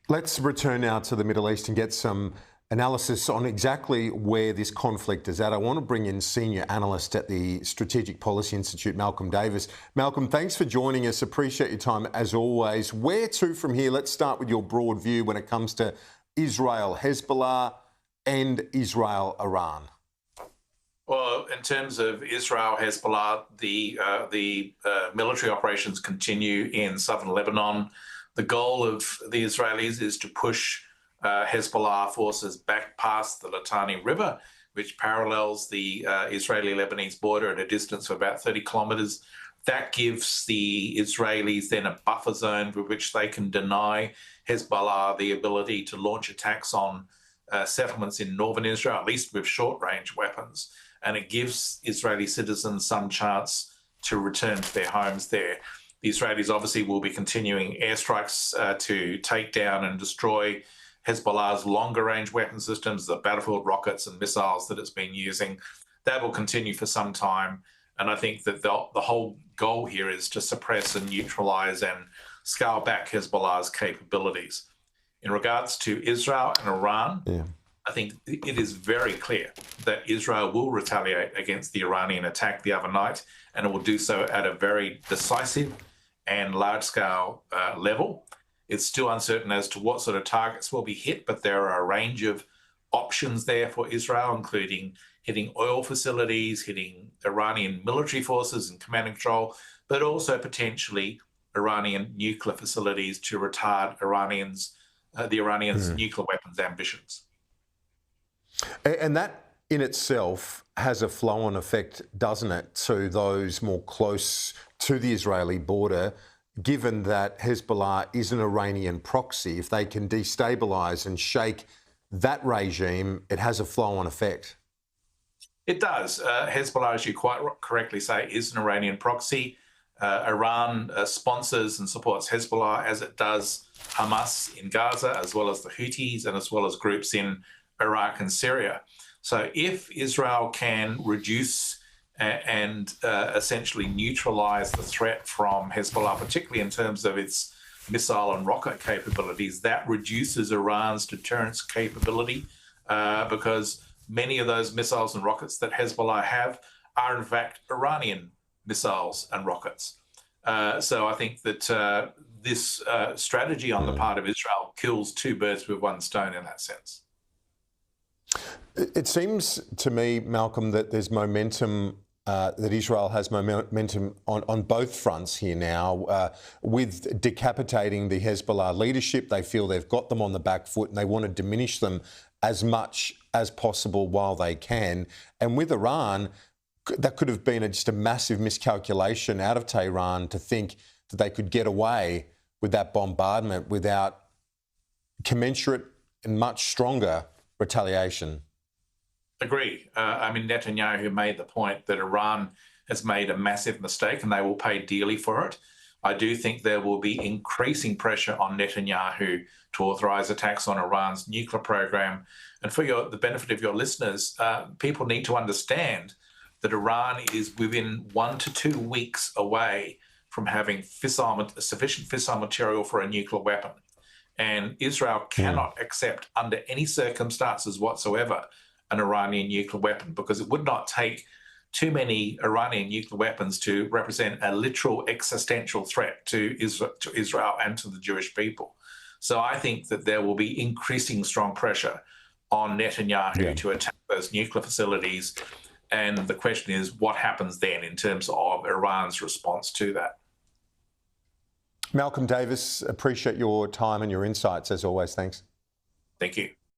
Let's return now to the Middle East and get some analysis on exactly where this conflict is at. I want to bring in senior analyst at the Strategic Policy Institute, Malcolm Davis. Malcolm, thanks for joining us. Appreciate your time as always. Where to from here? Let's start with your broad view when it comes to Israel, Hezbollah and Israel, Iran. Well, in terms of Israel, Hezbollah, the military operations continue in southern Lebanon. The goal of the Israelis is to push Hezbollah forces back past the Litani River, which parallels the Israeli-Lebanese border at a distance of about 30 kilometres. That gives the Israelis then a buffer zone with which they can deny Hezbollah the ability to launch attacks on settlements in northern Israel, at least with short-range weapons. And it gives Israeli citizens some chance to return to their homes there. The Israelis obviously will be continuing airstrikes to take down and destroy Hezbollah's longer-range weapon systems, the battlefield rockets and missiles that it's been using. That will continue for some time. And I think that the whole goal here is to suppress and neutralize and scale back Hezbollah's capabilities. In regards to Israel and Iran, I think it is very clear that Israel will retaliate against the Iranian attack the other night, and it will do so at a very decisive and large-scale level. It's still uncertain as to what sort of targets will be hit, but there are a range of options there for Israel, including hitting oil facilities, hitting Iranian military forces and command and control, but also potentially Iranian nuclear facilities to retard the Iranians' nuclear weapons ambitions. And that in itself has a flow-on effect, doesn't it, to those more close to the Israeli border, given that Hezbollah is an Iranian proxy. If they can destabilise and shake that regime, it has a flow-on effect. It does. Hezbollah, as you quite correctly say, is an Iranian proxy. Iran sponsors and supports Hezbollah as it does Hamas in Gaza, as well as the Houthis and as well as groups in Iraq and Syria. So if Israel can reduce and essentially neutralize the threat from Hezbollah, particularly in terms of its missile and rocket capabilities, that reduces Iran's deterrence capability because many of those missiles and rockets that Hezbollah have are in fact Iranian missiles and rockets. So I think that this strategy on the part of Israel kills two birds with one stone in that sense. It seems to me, Malcolm, that there's momentum, that Israel has momentum on both fronts here now. With decapitating the Hezbollah leadership, they feel they've got them on the back foot and they want to diminish them as much as possible while they can. And with Iran, that could have been just a massive miscalculation out of Tehran to think that they could get away with that bombardment without commensurate and much stronger retaliation. Agree. I mean, Netanyahu made the point that Iran has made a massive mistake and they will pay dearly for it. I do think there will be increasing pressure on Netanyahu to authorize attacks on Iran's nuclear program. And for the benefit of your listeners, people need to understand that Iran is within 1 to 2 weeks away from having sufficient fissile material for a nuclear weapon. And Israel cannot accept under any circumstances whatsoever an Iranian nuclear weapon, because it would not take too many Iranian nuclear weapons to represent a literal existential threat to Israel and to the Jewish people. So I think that there will be increasing strong pressure on Netanyahu to attack those nuclear facilities. And the question is, what happens then in terms of Iran's response to that? Malcolm Davis, appreciate your time and your insights as always. Thanks. Thank you.